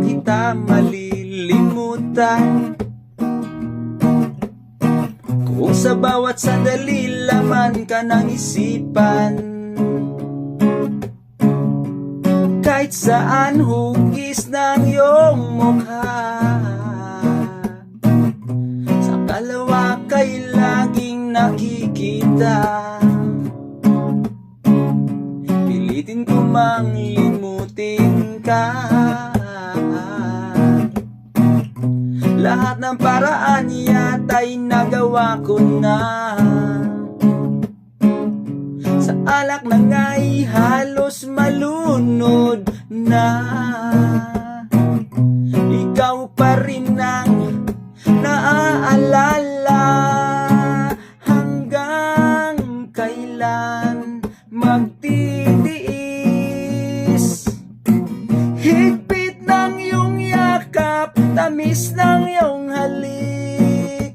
kita malilimutan? Kung sa bawat sandali laman ka ng isipan, kahit saan hugis ng iyong mukha, sa kalawakay laging nakikita. Pilitin ko mang limutin ka. Lahat ng paraan yata'y nagawa ko na. Sa alak na nga'y halos malunod na. Ikaw pa rin ang naaalala. Hanggang kailan magtitiis? Higpit ng iyong yakap, tamis ng iyong halik.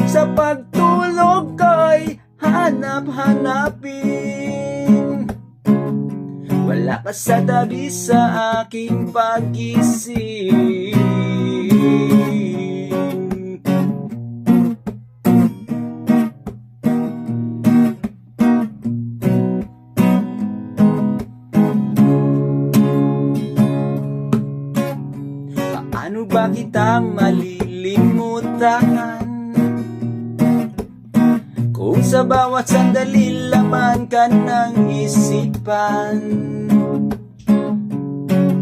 Sa pagtulog ko'y hanap-hanapin. Wala ka sa tabi sa aking pag-isip. Paano ba kita malilimutan? Kung sa bawat sandali laman ka ng isipan,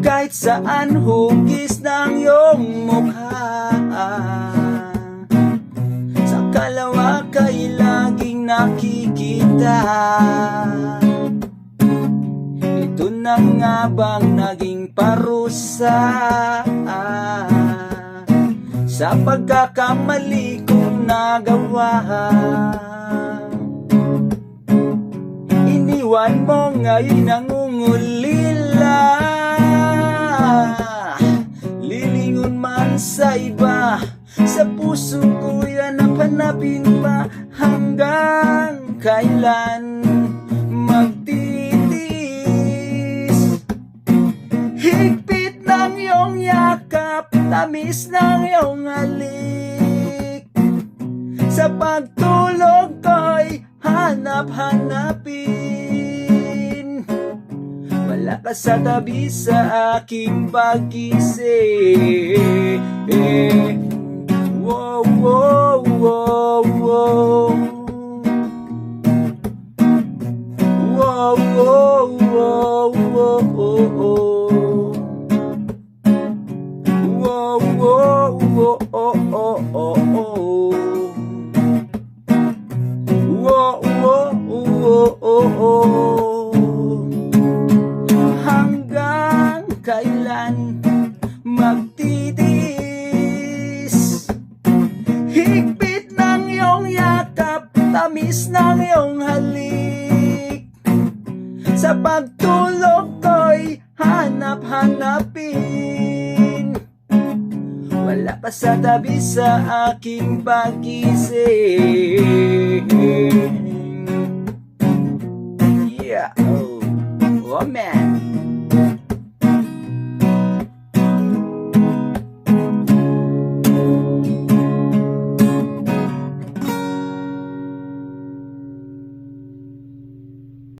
kahit saan hugis ng iyong mukha, sa kalawakay laging nakikita. Ito na nga bang naging parusa sa pagkakamali kong nagawa? Iniwan mo ngayon nangungulila, lilingon man sa iba. Sa puso ko yan napanapin pa. Hanggang kailan magtitiis? Higpit ng iyong yakap, tamis ng iyong halik. Sa pagtulog ko'y hanap-hanapin. Wala ka sa tabi sa aking pag-isip. Wow, wow, wow, wow. Wow, wow, wow, wow, wow. Wow, wow, wow, oh, oh, oh, oh. Wow, wow, wow, oh, oh. Hanggang kailan magtitiis? Higpit ng iyong yakap, tamis ng iyong halik. Sa pagtulog ko'y hanap-hanapin. Wala ka sa tabi sa aking pag-isip. Yeah, oh man.